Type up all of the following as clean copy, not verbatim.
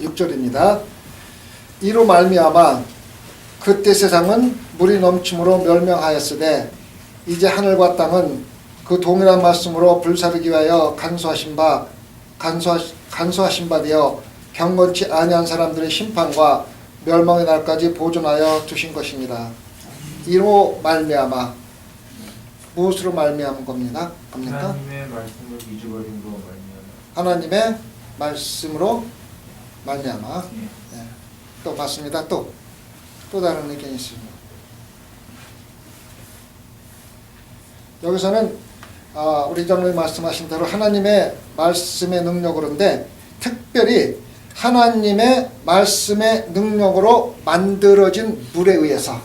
6절입니다. 이로 말미암아 그때 세상은 물이 넘침으로 멸명하였으되 이제 하늘과 땅은 그 동일한 말씀으로 불사르기 위하여 간소하신 바 되어 경건치 아니한 사람들의 심판과 멸망의 날까지 보존하여 두신 것입니다. 이로 말미암아 무엇으로 말미암은 겁니까? 하나님의 말씀을 잊어버린 거 말미암아. 하나님의 말씀으로 말미암아. 네. 또 맞습니다. 또 다른 의견이 있습니다. 여기서는 우리 장로님 말씀하신 대로 하나님의 말씀의 능력으로인데 특별히 하나님의 말씀의 능력으로 만들어진 물에 의해서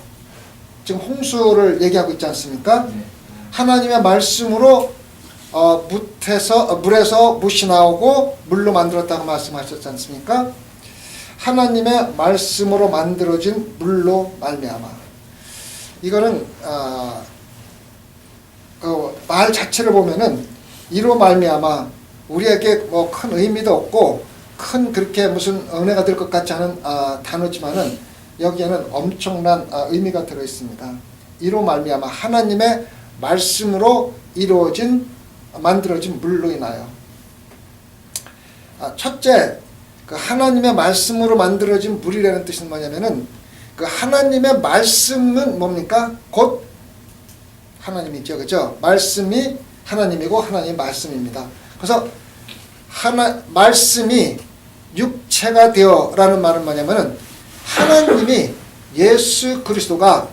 지금 홍수를 얘기하고 있지 않습니까? 하나님의 말씀으로 물에서 뭇이 나오고 물로 만들었다고 말씀하셨지 않습니까? 하나님의 말씀으로 만들어진 물로 말미암아. 이거는 말 자체를 보면은 이로 말미암아 우리에게 뭐 큰 의미도 없고 큰 그렇게 무슨 은혜가 될 것 같지 않은 단어지만은 여기에는 엄청난 의미가 들어 있습니다. 이로 말미암아 하나님의 말씀으로 만들어진 물로 인하여. 첫째, 그 하나님의 말씀으로 만들어진 물이라는 뜻은 뭐냐면은 그 하나님의 말씀은 뭡니까? 곧 하나님이죠, 그죠? 말씀이 하나님이고 하나님의 말씀입니다. 그래서 말씀이 육체가 되어라는 말은 뭐냐면은 하나님이 예수 그리스도가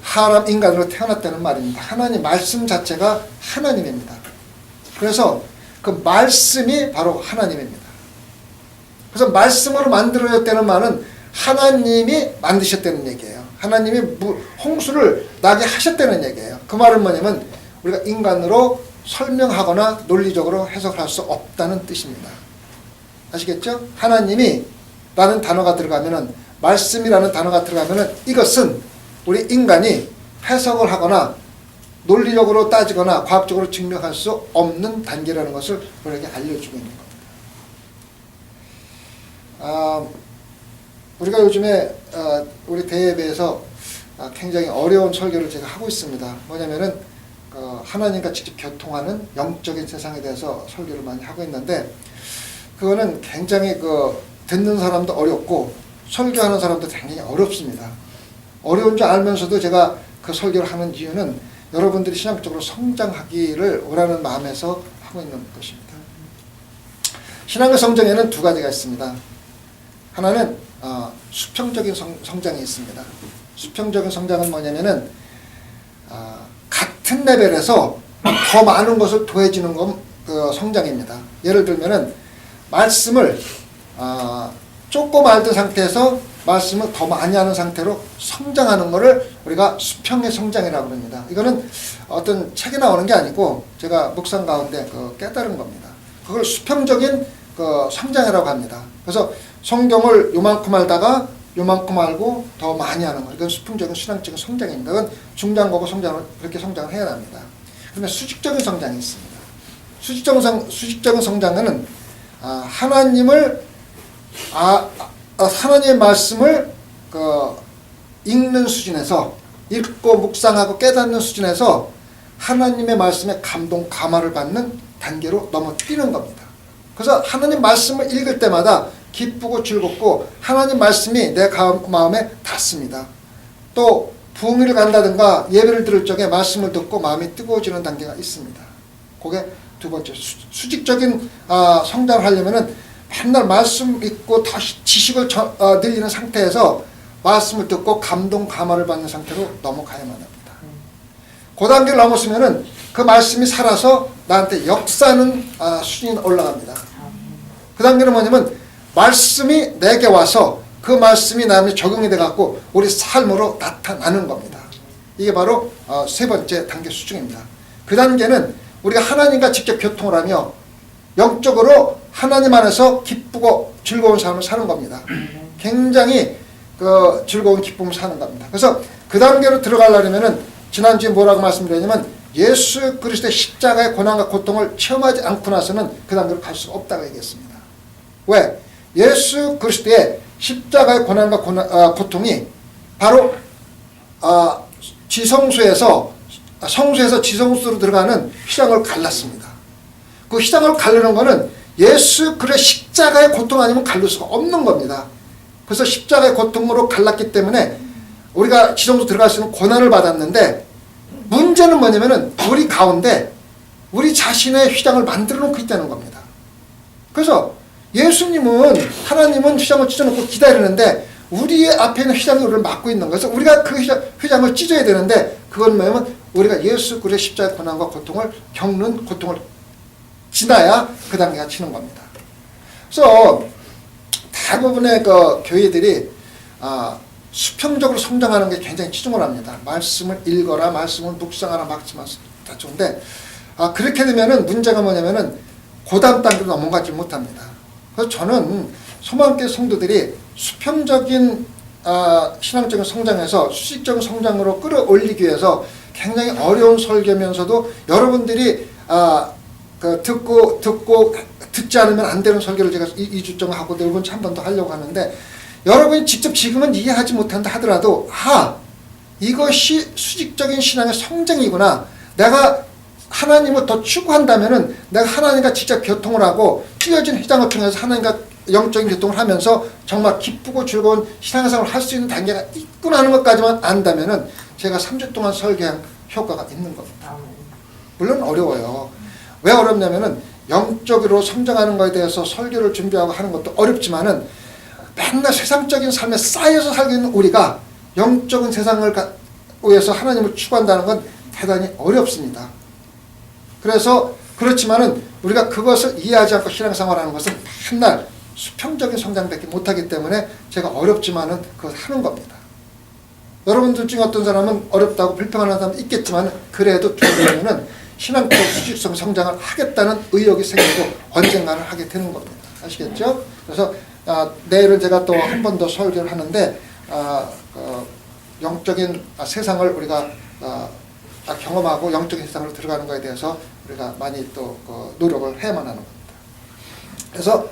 사람 인간으로 태어났다는 말입니다. 하나님 말씀 자체가 하나님입니다. 그래서 그 말씀이 바로 하나님입니다. 그래서 말씀으로 만들어졌다는 말은 하나님이 만드셨다는 얘기예요. 하나님이 홍수를 나게 하셨다는 얘기예요. 그 말은 뭐냐면 우리가 인간으로 설명하거나 논리적으로 해석할 수 없다는 뜻입니다. 아시겠죠? 하나님이 라는 단어가 들어가면은 말씀이라는 단어가 들어가면은 이것은 우리 인간이 해석을 하거나 논리적으로 따지거나 과학적으로 증명할 수 없는 단계라는 것을 우리에게 알려주고 있는 겁니다. 우리가 요즘에 우리 대예배에서 굉장히 어려운 설교를 제가 하고 있습니다. 뭐냐면은 하나님과 직접 교통하는 영적인 세상에 대해서 설교를 많이 하고 있는데 그거는 굉장히 듣는 사람도 어렵고 설교하는 사람도 굉장히 어렵습니다. 어려운 줄 알면서도 제가 그 설교를 하는 이유는 여러분들이 신앙적으로 성장하기를 원하는 마음에서 하고 있는 것입니다. 신앙의 성장에는 두 가지가 있습니다. 하나는 수평적인 성장이 있습니다. 수평적인 성장은 뭐냐면은 같은 레벨에서 더 많은 것을 더해지는 건 성장입니다. 예를 들면은 말씀을 조금 알던 상태에서 말씀을 더 많이 하는 상태로 성장하는 것을 우리가 수평의 성장이라고 합니다. 이거는 어떤 책에 나오는 게 아니고 제가 묵상 가운데 깨달은 겁니다. 그걸 수평적인 성장이라고 합니다. 그래서 성경을 요만큼 알다가 요만큼 알고 더 많이 하는 것. 이건 수평적인 신앙적인 성장입니다. 이건 중장거고 그렇게 성장을 해야 합니다. 그러면 수직적인 성장이 있습니다. 수직적인 성장은 하나님의 말씀을 읽는 수준에서 읽고 묵상하고 깨닫는 수준에서 하나님의 말씀에 감동, 감화를 받는 단계로 넘어뛰는 겁니다. 그래서 하나님 말씀을 읽을 때마다 기쁘고 즐겁고 하나님 말씀이 내 마음에 닿습니다. 또 부흥회를 간다든가 예배를 들을 적에 말씀을 듣고 마음이 뜨거워지는 단계가 있습니다. 그게 두 번째 수직적인 성장을 하려면은 맨날 말씀 읽고 다시 지식을 늘리는 상태에서 말씀을 듣고 감동 감화를 받는 상태로 넘어가야만 합니다. 그 단계를 넘었으면은 그 말씀이 살아서 나한테 역사하는 수준이 올라갑니다. 그 단계는 뭐냐면 말씀이 내게 와서 그 말씀이 나한테 적용이 돼갖고 우리 삶으로 나타나는 겁니다. 이게 바로 세 번째 단계 수준입니다. 그 단계는 우리가 하나님과 직접 교통을 하며 영적으로 하나님 안에서 기쁘고 즐거운 삶을 사는 겁니다. 굉장히 즐거운 기쁨을 사는 겁니다. 그래서 그 단계로 들어가려면은 지난주에 뭐라고 말씀드렸냐면 예수 그리스도의 십자가의 고난과 고통을 체험하지 않고 나서는 그 단계로 갈 수가 없다고 얘기했습니다. 왜? 예수 그리스도의 십자가의 고난과 고통이 바로 성소에서 지성소로 들어가는 휘장을 갈랐습니다. 그 휘장을 가르는 것은 예수 그리스도의 십자가의 고통 아니면 갈릴 수가 없는 겁니다. 그래서 십자가의 고통으로 갈랐기 때문에 우리가 지성소 들어갈 수 있는 고난을 받았는데, 문제는 뭐냐면은 우리 가운데 우리 자신의 휘장을 만들어 놓고 있다는 겁니다. 그래서 하나님은 휘장을 찢어놓고 기다리는데 우리의 앞에 있는 휘장이 우리를 막고 있는 거죠. 우리가 그 휘장을 찢어야 되는데, 그건 뭐냐면 우리가 예수 그리스도의 십자가의 고난과 고통을 겪는 고통을 지나야 그 단계가 치는 겁니다. 그래서 대부분의 그 교회들이 수평적으로 성장하는 게 굉장히 치중을 합니다. 말씀을 읽어라, 말씀을 묵상하라, 말씀을 다 좋은데, 그렇게 되면은 문제가 뭐냐면은 고단 단계로 넘어가지 못합니다. 그래서 저는 소망교회 성도들이 수평적인 신앙적인 성장에서 수직적인 성장으로 끌어올리기 위해서 굉장히 어려운 설교면서도 여러분들이 듣지 않으면 안 되는 설교를 제가 2주 동안 하고 네 번째 한 번 더 하려고 하는데, 여러분이 직접 지금은 이해하지 못한다 하더라도 이것이 수직적인 신앙의 성장이구나, 내가 하나님을 더 추구한다면은 내가 하나님과 직접 교통을 하고 찢어진 휘장을 통해서 하나님과 영적인 교통을 하면서 정말 기쁘고 즐거운 신앙생활을 할 수 있는 단계가 있구나 하는 것까지만 안다면은 제가 3주 동안 설교한 효과가 있는 겁니다. 물론 어려워요. 왜 어렵냐면은 영적으로 성장하는 것에 대해서 설교를 준비하고 하는 것도 어렵지만은 맨날 세상적인 삶에 쌓여서 살고 있는 우리가 영적인 세상을 위해서 하나님을 추구한다는 건 대단히 어렵습니다. 그래서 그렇지만은 우리가 그것을 이해하지 않고 신앙생활하는 것은 맨날 수평적인 성장밖에 못하기 때문에 제가 어렵지만은 그걸 하는 겁니다. 여러분들 중에 어떤 사람은 어렵다고 불평하는 사람도 있겠지만, 그래도 두려우면은 신앙적 수직성 성장을 하겠다는 의욕이 생기고 언젠가는 하게 되는 겁니다. 아시겠죠? 그래서 내일은 제가 또 한 번 더 설교를 하는데, 영적인 세상을 우리가 경험하고 영적인 세상으로 들어가는 것에 대해서 우리가 많이 또 노력을 해야만 하는 겁니다. 그래서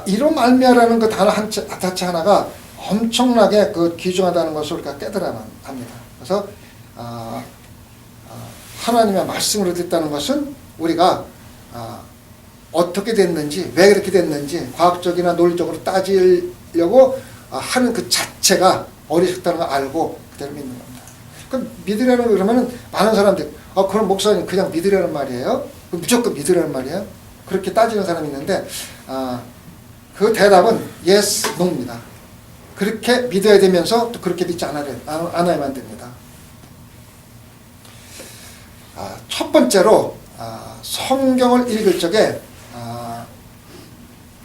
이로 말미암아라는 그 단어 자체 하나가 엄청나게 귀중하다는 것을 우리가 깨달아야만 합니다. 그래서 하나님의 말씀으로 됐다는 것은 우리가 어떻게 됐는지, 왜 그렇게 됐는지 과학적이나 논리적으로 따지려고 하는 그 자체가 어리석다는 걸 알고 그대로 믿는 겁니다. 그럼 믿으라는 거 그러면은 많은 사람들이 그럼 목사님 그냥 믿으라는 말이에요? 무조건 믿으라는 말이에요? 그렇게 따지는 사람이 있는데, 그 대답은 yes, no입니다. 그렇게 믿어야 되면서 또 그렇게 믿지 않아야만 됩니다. 첫 번째로 성경을 읽을 적에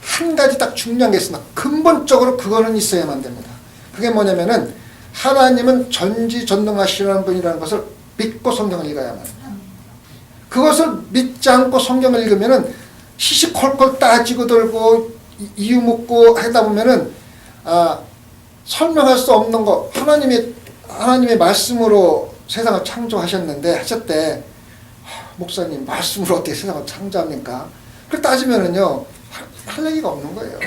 한 가지 딱 중요한 게 있습니다. 근본적으로 그거는 있어야만 됩니다. 그게 뭐냐면은 하나님은 전지전능하시라는 분이라는 것을 믿고 성경을 읽어야만 합니다. 그것을 믿지 않고 성경을 읽으면은 시시콜콜 따지고 들고 이유 묻고 하다 보면은 설명할 수 없는 거, 하나님의 말씀으로 세상을 창조하셨는데 하셨대. 목사님 말씀으로 어떻게 세상을 창조합니까? 그렇게 따지면은요 할 얘기가 없는 거예요.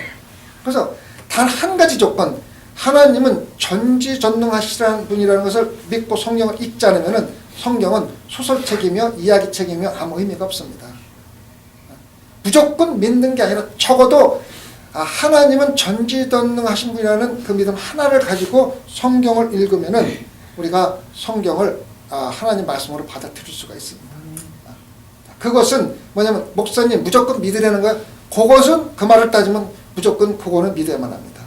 그래서 단 한 가지 조건, 하나님은 전지전능하시라는 분이라는 것을 믿고 성경을 읽지 않으면은 성경은 소설책이며 이야기책이며 아무 의미가 없습니다. 무조건 믿는 게 아니라 적어도 하나님은 전지전능하신 분이라는 그 믿음 하나를 가지고 성경을 읽으면은 우리가 성경을 하나님 말씀으로 받아들일 수가 있습니다. 그것은 뭐냐면 목사님 무조건 믿으라는 거야. 그것은 그 말을 따지면 무조건 그거는 믿어야만 합니다.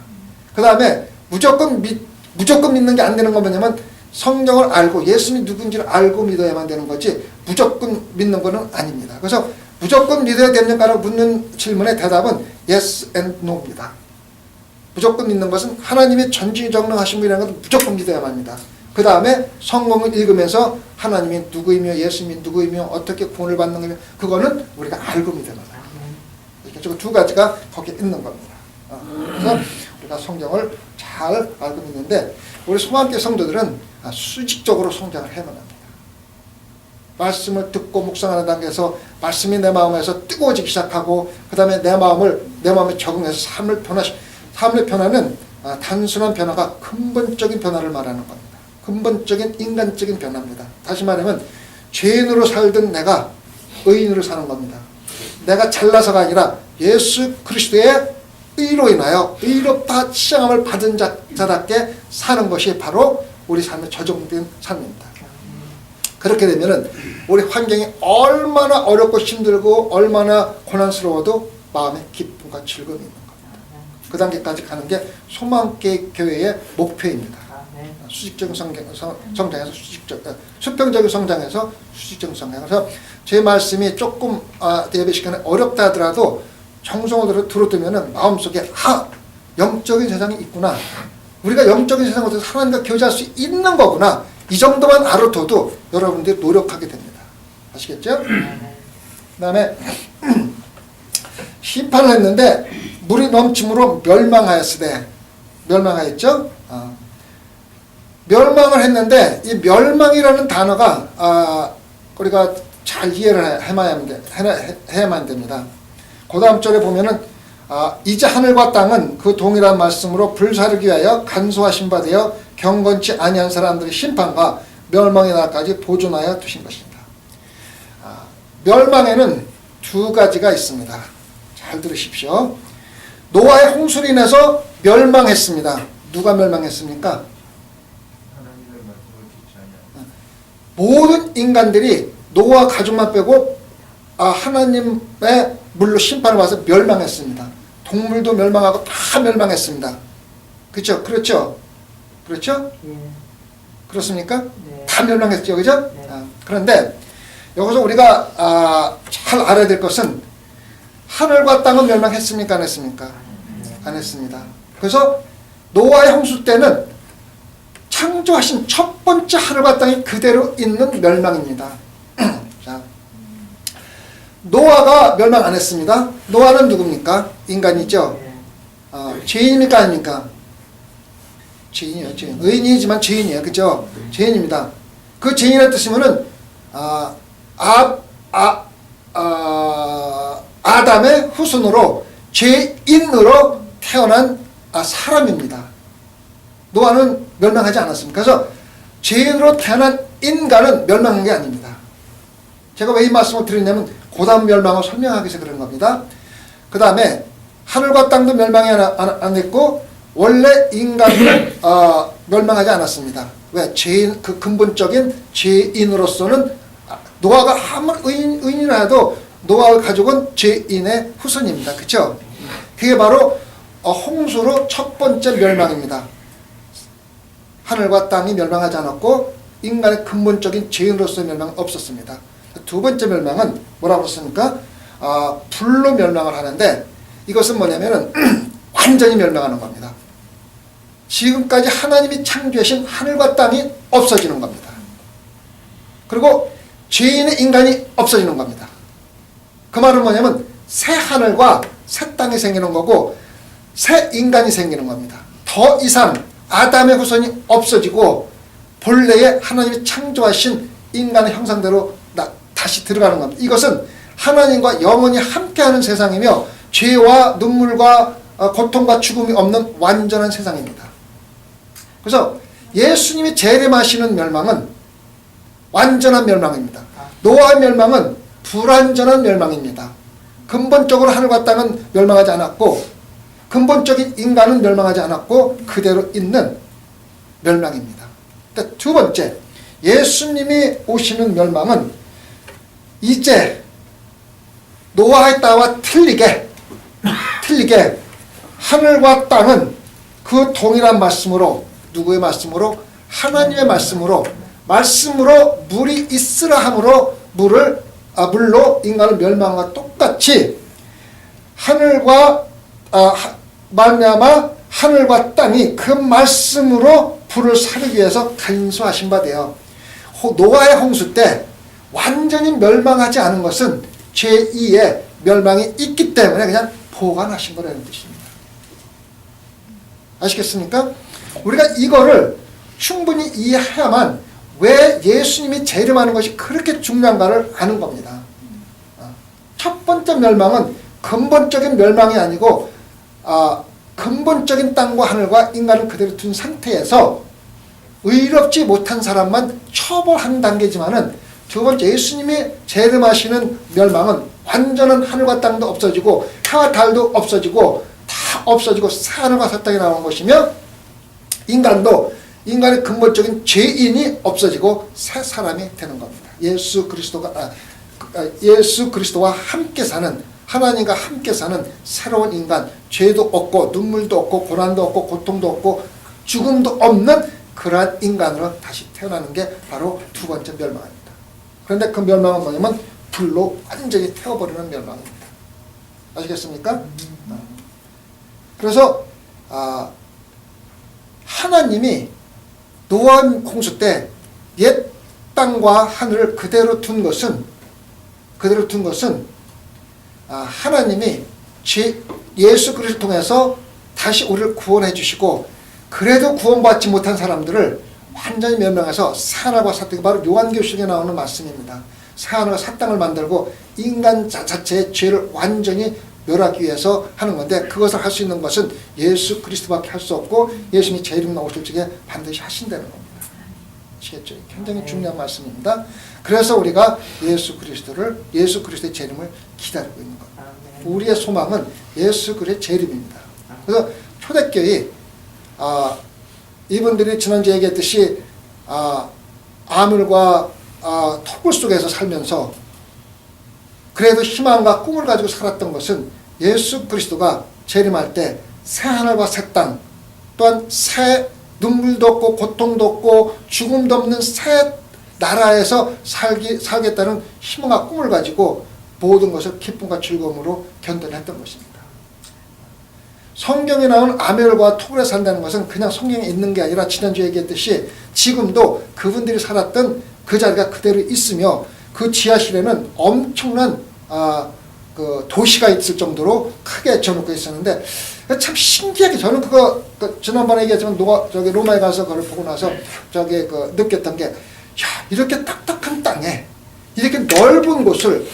그 다음에 무조건 믿는 게 안 되는 건 뭐냐면 성경을 알고 예수님이 누군지를 알고 믿어야만 되는 거지 무조건 믿는 거는 아닙니다. 그래서 무조건 믿어야 됩니까라고 묻는 질문의 대답은 yes and no입니다. 무조건 믿는 것은 하나님의 전지전능하신 분이라는 것은 무조건 믿어야만 합니다. 그 다음에 성경을 읽으면서 하나님이 누구이며 예수님이 누구이며 어떻게 구원을 받는 거며 그거는 우리가 알고 믿어야만 합니다. 이렇게 두 가지가 거기에 있는 겁니다. 그래서 우리가 성경을 잘 알고 믿는데 우리 소망교회 성도들은 수직적으로 성장을 해야만 합니다. 말씀을 듣고 묵상하는 단계에서 말씀이 내 마음에서 뜨거워지기 시작하고 그 다음에 내 마음에 적응해서 삶을 변하는 단순한 변화가 근본적인 변화를 말하는 겁니다. 근본적인 인간적인 변화입니다. 다시 말하면 죄인으로 살던 내가 의인으로 사는 겁니다. 내가 잘나서가 아니라 예수 그리스도의 의로 인하여 의롭다 치장함을 받은 자답게 사는 것이 바로 우리 삶의 조정된 삶입니다. 그렇게 되면은 우리 환경이 얼마나 어렵고 힘들고 얼마나 고난스러워도 마음에 기쁨과 즐거움이 있는 겁니다. 그 단계까지 가는 게 소망계 교회의 목표입니다. 수직적인 성장에서 수평적인 성장에서 수직적인 성장. 그래서 제 말씀이 조금 예배 시간에 어렵다 하더라도 정성으로 들어두면은 마음속에 영적인 세상이 있구나. 우리가 영적인 세상으로 하나님과 교제할 수 있는 거구나. 이 정도만 알아둬도 여러분들이 노력하게 됩니다. 아시겠죠? 그 다음에 심판을 했는데 물이 넘침으로 멸망하였으되 멸망하였죠? 멸망을 했는데 이 멸망이라는 단어가 우리가 잘 이해를 해야만 됩니다. 그 다음 절에 보면은 이제 하늘과 땅은 그 동일한 말씀으로 불사르기 위하여 간소하신 바 되어 경건치 아니한 사람들의 심판과 멸망의 날까지 보존하여 두신 것입니다. 멸망에는 두 가지가 있습니다. 잘 들으십시오. 노아의 홍수로 인해서 멸망했습니다. 누가 멸망했습니까? 하나님의 말씀을 듣지 아니하고 모든 인간들이 노아 가족만 빼고 하나님의 물로 심판을 받아서 멸망했습니다. 동물도 멸망하고 다 멸망했습니다. 그렇죠? 그렇죠? 그렇죠? 예. 그렇습니까? 네. 다 멸망했죠, 그죠? 네. 그런데 여기서 우리가 잘 알아야 될 것은 하늘과 땅은 멸망했습니까? 안 했습니까? 안 했습니다. 그래서 노아의 홍수 때는 창조하신 첫 번째 하늘과 땅이 그대로 있는 멸망입니다. 자, 노아가 멸망 안 했습니다. 노아는 누굽니까? 인간이죠. 죄인입니까? 아닙니까? 죄인이에요. 죄인. 의인이지만 죄인이에요. 그죠? 죄인입니다. 그 죄인의 뜻이면은 아담의 후손으로 죄인으로 태어난 사람입니다. 노아는 멸망하지 않았습니다. 그래서 죄인으로 태어난 인간은 멸망한 게 아닙니다. 제가 왜 이 말씀을 드리냐면 고단 멸망을 설명하기 위해서 그런 겁니다. 그 다음에 하늘과 땅도 멸망이 안 했고 원래 인간은 멸망하지 않았습니다. 왜? 죄인, 그 근본적인 죄인으로서는 노아가 아무리 의인이라 해도 노아의 가족은 죄인의 후손입니다. 그렇죠? 그게 바로 홍수로 첫 번째 멸망입니다. 하늘과 땅이 멸망하지 않았고 인간의 근본적인 죄인으로서의 멸망은 없었습니다. 두 번째 멸망은 뭐라고 했습니까? 불로 멸망을 하는데 이것은 뭐냐면은 완전히 멸망하는 겁니다. 지금까지 하나님이 창조하신 하늘과 땅이 없어지는 겁니다. 그리고 죄인의 인간이 없어지는 겁니다. 그 말은 뭐냐면 새 하늘과 새 땅이 생기는 거고 새 인간이 생기는 겁니다. 더 이상 아담의 후손이 없어지고 본래의 하나님이 창조하신 인간의 형상대로 다시 들어가는 겁니다. 이것은 하나님과 영원히 함께하는 세상이며 죄와 눈물과 고통과 죽음이 없는 완전한 세상입니다. 그래서 예수님이 재림하시는 멸망은 완전한 멸망입니다. 노아의 멸망은 불완전한 멸망입니다. 근본적으로 하늘과 땅은 멸망하지 않았고 근본적인 인간은 멸망하지 않았고 그대로 있는 멸망입니다. 그러니까 두 번째, 예수님이 오시는 멸망은 이제 노아의 때와 틀리게 하늘과 땅은 그 동일한 말씀으로 누구의 말씀으로? 하나님의 말씀으로 물이 있으라 함으로 물로 인간을 멸망과 똑같이 하늘과 말미암아 하늘과 땅이 그 말씀으로 불을 사르기 위해서 간소하신 바 되어 노아의 홍수 때 완전히 멸망하지 않은 것은 제2의 멸망이 있기 때문에 그냥 보관하신 거라는 뜻입니다. 아시겠습니까? 우리가 이거를 충분히 이해해야만 왜 예수님이 재림하는 것이 그렇게 중요한가를 아는 겁니다. 첫 번째 멸망은 근본적인 멸망이 아니고 근본적인 땅과 하늘과 인간을 그대로 둔 상태에서 의롭지 못한 사람만 처벌하는 단계지만은 두 번째 예수님이 재림하시는 멸망은 완전한 하늘과 땅도 없어지고 해와 달도 없어지고 다 없어지고 하늘과 새 땅이 나오는 것이며 인간의 근본적인 죄인이 없어지고 새 사람이 되는 겁니다. 예수 그리스도와 함께 사는 하나님과 함께 사는 새로운 인간, 죄도 없고 눈물도 없고 고난도 없고 고통도 없고 죽음도 없는 그러한 인간으로 다시 태어나는 게 바로 두 번째 멸망입니다. 그런데 그 멸망은 뭐냐면 불로 완전히 태워버리는 멸망입니다. 아시겠습니까? 그래서 하나님이 노아 홍수 때 옛 땅과 하늘을 그대로 둔 것은 하나님이 예수 그리스도를 통해서 다시 우리를 구원해 주시고 그래도 구원받지 못한 사람들을 완전히 멸망해서 새하늘과 새 땅이 바로 요한계시록에 나오는 말씀입니다. 새하늘과 새 땅을 만들고 인간 자체의 죄를 완전히 멸하기 위해서 하는 건데 그것을 할 수 있는 것은 예수 그리스도밖에 할 수 없고 예수님이 재림 나오실 적에 반드시 하신다는 겁니다. 아시겠죠? 굉장히 중요한 말씀입니다. 그래서 우리가 예수 그리스도의 재림을 기다리고 있는 겁니다. 우리의 소망은 예수 그리스도의 재림입니다. 그래서 초대교회 이분들이 지난주에 얘기했듯이 암울과 토굴 속에서 살면서 그래도 희망과 꿈을 가지고 살았던 것은 예수 그리스도가 재림할 때 새 하늘과 새 땅 또한 새 눈물도 없고 고통도 없고 죽음도 없는 새 나라에서 살겠다는 희망과 꿈을 가지고 모든 것을 기쁨과 즐거움으로 견뎌냈던 것입니다. 성경에 나온 아멜과 토굴에 산다는 것은 그냥 성경에 있는 게 아니라 지난주에 얘기했듯이 지금도 그분들이 살았던 그 자리가 그대로 있으며 그 지하실에는 엄청난 그 도시가 있을 정도로 크게 져놓고 있었는데 참 신기하게 저는 그거 지난번에 얘기했지만 로마에 가서 그걸 보고 나서 느꼈던 게 이렇게 딱딱한 땅에 이렇게 넓은 곳을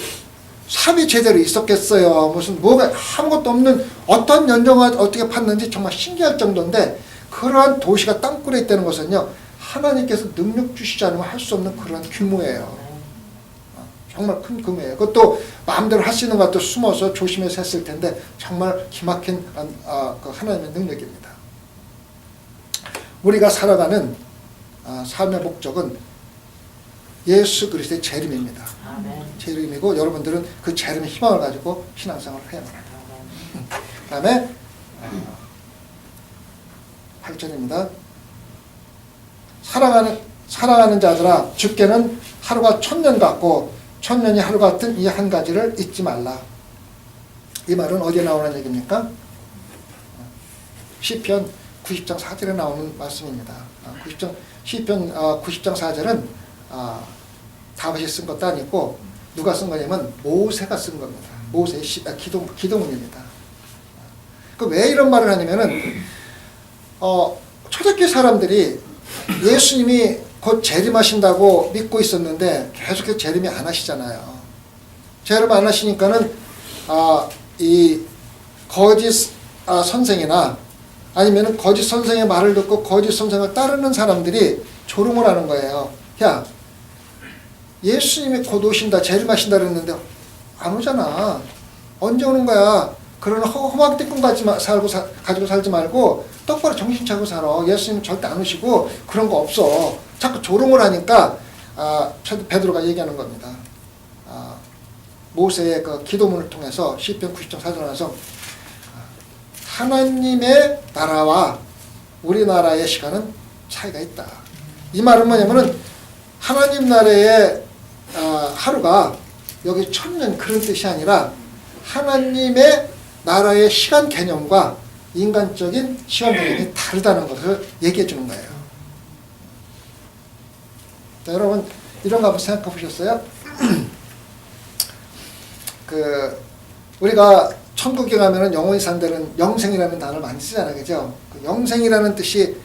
삽이 제대로 있었겠어요. 무슨 뭐가 아무것도 없는 어떤 연정을 어떻게 팠는지 정말 신기할 정도인데 그러한 도시가 땅굴에 있다는 것은요 하나님께서 능력 주시지 않으면 할 수 없는 그런 규모예요. 정말 큰 규모예요. 그것도 마음대로 할 수 있는 것도 숨어서 조심해서 했을 텐데 정말 기막힌 그 하나님의 능력입니다. 우리가 살아가는 삶의 목적은 예수 그리스도의 재림입니다. 재림이고 여러분들은 그 재림의 희망을 가지고 신앙생활을 해야 합니다. 그 다음에 8절입니다. 사랑하는 자들아 주께는 하루가 1000년 같고 1000년이 하루 같은 이 한 가지를 잊지 말라. 이 말은 어디에 나오는 얘기입니까? 시편 90장 4절에 나오는 말씀입니다. 시편 90장 4절은 다윗이 쓴 것도 아니고 누가 쓴 거냐면 모세가 쓴 겁니다. 모세의 기도문입니다. 왜 이런 말을 하냐면은 초대교회 사람들이 예수님이 곧 재림하신다고 믿고 있었는데 계속해서 재림이 안 하시잖아요. 재림 안 하시니까는 이 거짓 선생이나 아니면은 거짓 선생의 말을 듣고 거짓 선생을 따르는 사람들이 조롱을 하는 거예요. 야, 예수님이 곧 오신다, 재림하신다 그랬는데 안 오잖아. 언제 오는 거야? 그런 허망된 꿈 가지고 살지 말고 똑바로 정신 차리고 살아. 예수님 절대 안 오시고 그런 거 없어. 자꾸 조롱을 하니까 베드로가 얘기하는 겁니다. 모세의 그 기도문을 통해서 시편 90장 4절 나와서 하나님의 나라와 우리나라의 시간은 차이가 있다. 이 말은 뭐냐면은 하나님 나라의 하루가 여기 1000년 그런 뜻이 아니라 하나님의 나라의 시간 개념과 인간적인 시간 개념이 다르다는 것을 얘기해 주는 거예요. 자, 여러분 이런 거 한번 생각해 보셨어요? 우리가 천국에 가면은 영원히 산다는 영생이라는 단어를 많이 쓰잖아요. 그죠? 그 영생이라는 뜻이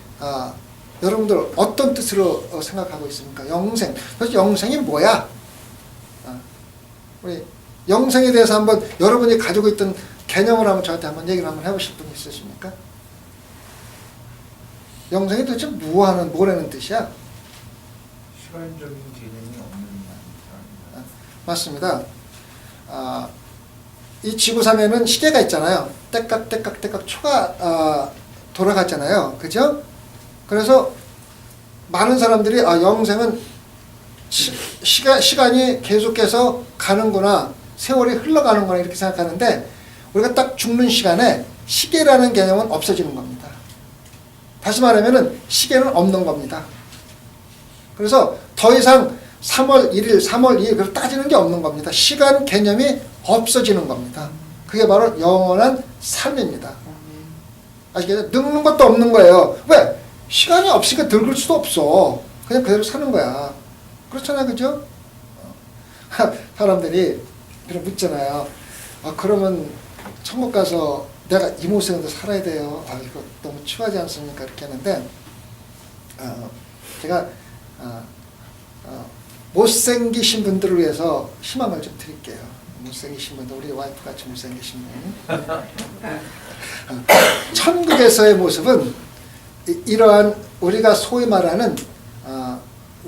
여러분들 어떤 뜻으로 생각하고 있습니까? 영생. 그래서 영생이 뭐야? 우리 영생에 대해서 한번 여러분이 가지고 있던 개념을 한번 저한테 한번 얘기를 한번 해보실 분 있으십니까? 영생이 도대체 뭐라는 뜻이야? 시간적인 개념이 없는 사람이다. 맞습니다. 이 지구상에는 시계가 있잖아요. 때깍 초가 돌아갔잖아요. 그죠? 그래서 많은 사람들이 영생은 시간이 계속해서 가는구나, 세월이 흘러가는구나 이렇게 생각하는데, 우리가 딱 죽는 시간에 시계라는 개념은 없어지는 겁니다. 다시 말하면은 시계는 없는 겁니다. 그래서 더 이상 3월 1일, 3월 2일 그렇게 따지는 게 없는 겁니다. 시간 개념이 없어지는 겁니다. 그게 바로 영원한 삶입니다. 아시겠죠? 늙는 것도 없는 거예요. 왜? 시간이 없으니까 늙을 수도 없어. 그냥 그대로 사는 거야. 그렇잖아요. 그죠? 사람들이 그럼 묻잖아요. 그러면 천국 가서 내가 이모생도 살아야 돼요. 이거 너무 추하지 않습니까? 이렇게 하는데, 제가 못생기신 분들을 위해서 희망을 좀 드릴게요. 못생기신 분들, 우리 와이프 같이 못생기신 분. 천국에서의 모습은 이러한 우리가 소위 말하는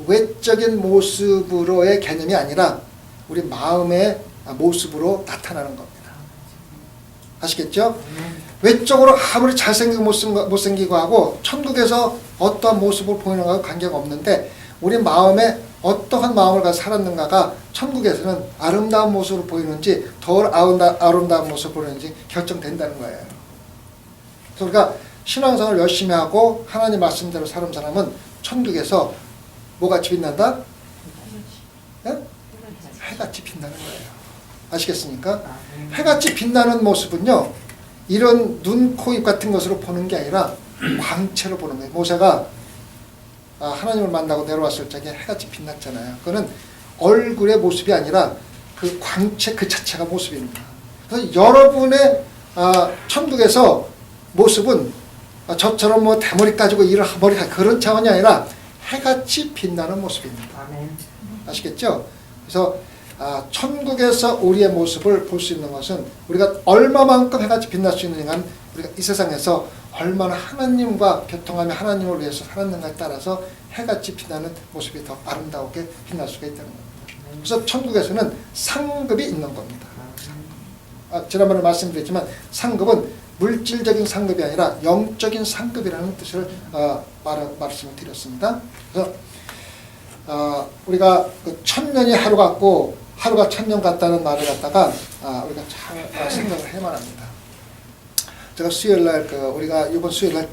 외적인 모습으로의 개념이 아니라 우리 마음의 모습으로 나타나는 겁니다. 아시겠죠? 외적으로 아무리 잘생기고 못생기고 하고 천국에서 어떠한 모습을 보이는 것과 관계가 없는데, 우리 마음에 어떠한 마음을 가지고 살았는가가 천국에서는 아름다운 모습으로 보이는지 덜 아름다운 모습으로 보이는지 결정된다는 거예요. 그래서 우리가 신앙생활을 열심히 하고 하나님 말씀대로 사는 사람은 천국에서 뭐같이 빛난다? 네? 해같이 빛나는 거예요. 아시겠습니까? 해같이 빛나는 모습은요, 이런 눈, 코, 입 같은 것으로 보는 게 아니라 광채로 보는 거예요. 모세가 하나님을 만나고 내려왔을 적에 해같이 빛났잖아요. 그거는 얼굴의 모습이 아니라 그 광채 그 자체가 모습입니다. 그래서 여러분의 천국에서 모습은 저처럼 뭐 대머리 가지고 일을 머리 그런 차원이 아니라 해같이 빛나는 모습입니다. 아시겠죠? 그래서 천국에서 우리의 모습을 볼 수 있는 것은 우리가 얼마만큼 해같이 빛날 수 있느냐는 우리가 이 세상에서 얼마나 하나님과 교통하며 하나님을 위해서 살았는가에 따라서 해같이 빛나는 모습이 더 아름다우게 빛날 수가 있다는 겁니다. 그래서 천국에서는 상급이 있는 겁니다. 지난번에 말씀드렸지만 상급은 물질적인 상급이 아니라 영적인 상급이라는 뜻을 말씀을 드렸습니다. 그래서 우리가 그 1000년이 하루 같고 하루가 1000년 같다는 말을 갖다가 우리가 잘 생각을 해야만 합니다. 제가 수요일날 우리가 이번 수요일날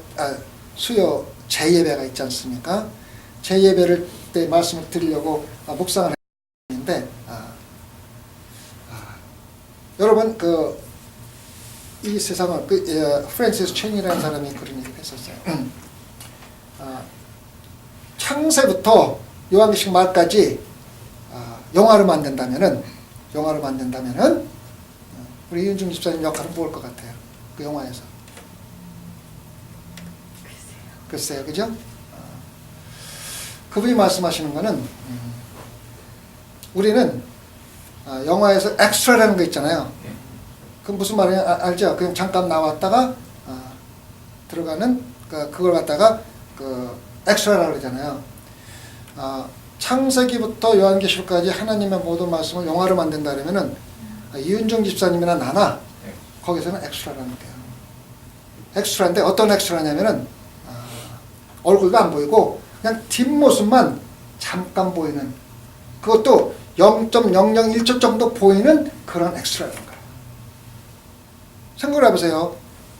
수요 재예배가 있지 않습니까? 재예배를 때 말씀을 드리려고 묵상을 했는데 여러분 이 세상을 프랜시스 첸이라는 사람이 그런 얘기를 했었어요. 창세부터 요한계시록 말까지 영화를 만든다면은 우리 이은중 집사님 역할은 뭘 것 같아요? 그 영화에서. 글쎄요, 그죠? 그분이 말씀하시는 거는 우리는 영화에서 엑스트라라는 거 있잖아요. 그 무슨 말이냐 알죠? 그냥 잠깐 나왔다가 들어가는 그걸 갖다가 엑스트라라고 그러잖아요. 창세기부터 요한계시록까지 하나님의 모든 말씀을 영화로 만든다 그러면은 이은정 집사님이나 나나 거기서는 엑스트라라는 거예요. 엑스트라인데 어떤 엑스트라냐면은 얼굴도 안 보이고 그냥 뒷모습만 잠깐 보이는, 그것도 0.001초 정도 보이는 그런 엑스트라라는 거예요. 생각을 해보세요.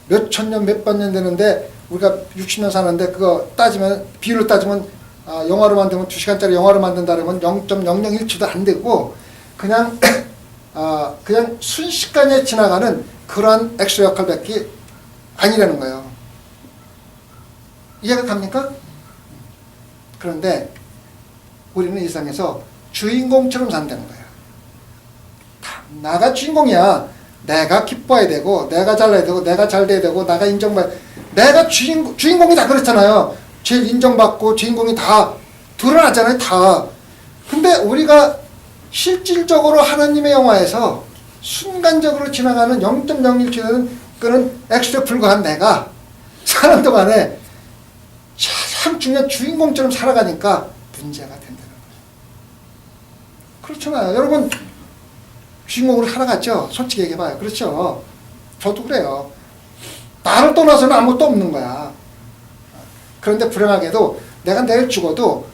몇 천 년, 몇 백 년 되는데 우리가 60년 사는데 그거 따지면, 비율로 따지면 영화로 만들면 2시간짜리 영화로 만든다 그러면 0.001초도 안 되고 그냥 그냥 순식간에 지나가는 그런 엑스트라 역할밖에 아니라는 거예요. 이해가 갑니까? 그런데 우리는 이 세상에서 주인공처럼 산다는 거예요. 나가 주인공이야. 내가 기뻐야 되고, 내가 잘나야 되고, 내가 잘 돼야 되고, 내가 인정받아야 되고, 내가 주인공이다 그렇잖아요. 제일 인정받고 주인공이 다 드러나잖아요. 다. 근데 우리가 실질적으로 하나님의 영화에서 순간적으로 지나가는 0.01초는 그는 엑스트라에 불과한 내가 사는 동안에 참 중요한 주인공처럼 살아가니까 문제가 된다는 거죠. 그렇잖아요. 여러분 주인공으로 살아갔죠? 솔직히 얘기해봐요. 그렇죠? 저도 그래요. 나를 떠나서는 아무것도 없는 거야. 그런데 불행하게도 내가 내일 죽어도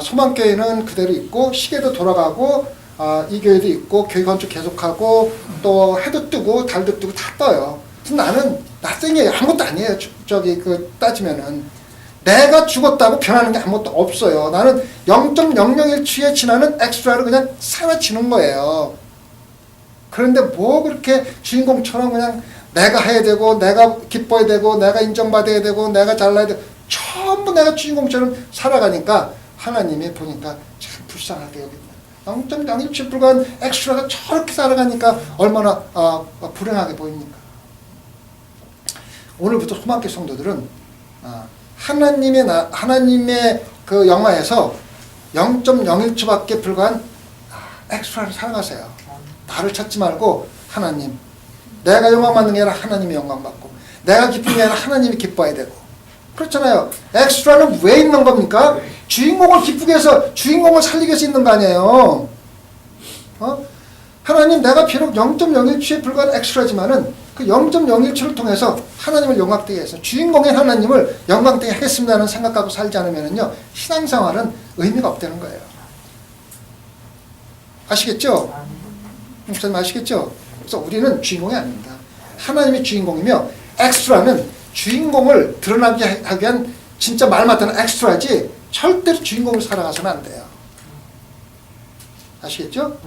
소망교회는 그대로 있고 시계도 돌아가고 이 교회도 있고 교회 건축 계속하고 또 해도 뜨고 달도 뜨고 다 떠요. 그래서 나는 나생이에요. 아무것도 아니에요. 따지면은 내가 죽었다고 변하는 게 아무것도 없어요. 나는 0.001초에 지나는 엑스트라로 그냥 사라지는 거예요. 그런데 뭐 그렇게 주인공처럼 그냥 내가 해야 되고 내가 기뻐야 되고 내가 인정받아야 되고 내가 잘나야 되고 전부 내가 주인공처럼 살아가니까 하나님이 보니까 참 불쌍하게 여긴다. 0.01초 불과한 엑스트라가 저렇게 살아가니까 얼마나 불행하게 보입니까? 오늘부터 소망교 성도들은 하나님의 그 영화에서 0.01초밖에 불과한 엑스트라를 살아가세요. 나를 찾지 말고 하나님, 내가 영광받는 게 아니라 하나님이 영광받고 내가 기쁜 게 아니라 하나님이 기뻐야 되고 그렇잖아요. 엑스트라는 왜 있는 겁니까? 주인공을 기쁘게 해서 주인공을 살리기 위해서 있는 거 아니에요. 하나님, 내가 비록 0.01초에 불과한 엑스트라지만은 그 0.01초를 통해서 하나님을 영광되게 해서 주인공인 하나님을 영광되게 하겠습니다는 생각하고 살지 않으면은요 신앙생활은 의미가 없다는 거예요. 아시겠죠? 목사님 아시겠죠? 그래서 우리는 주인공이 아닙니다. 하나님이 주인공이며 엑스트라는 주인공을 드러나게 하기 위한 진짜 말 맞다는 엑스트라지 절대로 주인공을 살아가서는 안 돼요. 아시겠죠?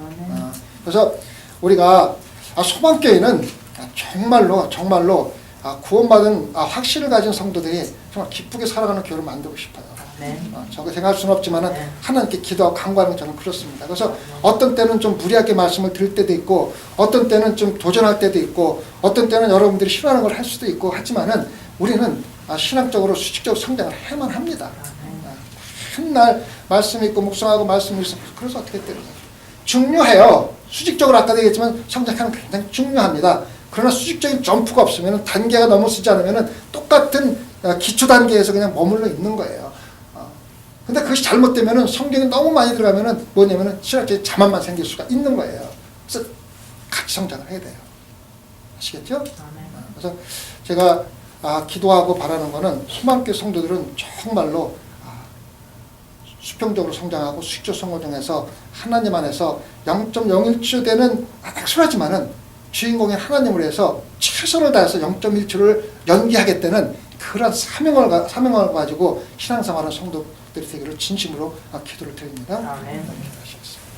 그래서 우리가 소망교회는 정말로 구원받은 확신을 가진 성도들이 정말 기쁘게 살아가는 교회를 만들고 싶어요. 저거 생각할 수는 없지만 하나님께 기도하고 간구하는 게 저는 그렇습니다. 그래서 어떤 때는 좀 무리하게 말씀을 드릴 때도 있고 어떤 때는 좀 도전할 때도 있고 어떤 때는 여러분들이 싫어하는 걸 할 수도 있고 하지만은 우리는 신앙적으로 수직적으로 성장을 해야만 합니다. 맨날 말씀 있고 묵상하고 말씀 있고 그래서 어떻게 되는 거죠? 중요해요. 수직적으로 아까도 얘기했지만 성장하는 게 굉장히 중요합니다. 그러나 수직적인 점프가 없으면 단계가 넘어서지 않으면 똑같은 기초 단계에서 그냥 머물러 있는 거예요. 근데 그것이 잘못되면 성경이 너무 많이 들어가면 뭐냐면 신학적인 자만만 생길 수가 있는 거예요. 그래서 같이 성장을 해야 돼요. 아시겠죠? 그래서 제가 기도하고 바라는 거는 소망교회 성도들은 정말로 수평적으로 성장하고 수직적 성장해서 하나님 안에서 0.01초 되는 엑스트라지만은 주인공인 하나님을 위해서 최선을 다해서 0.1초를 연기하겠다는 그런 사명을 가지고 신앙생활하는 성도들이 되기를 진심으로 기도를 드립니다. 아멘. 기도하시겠습니다.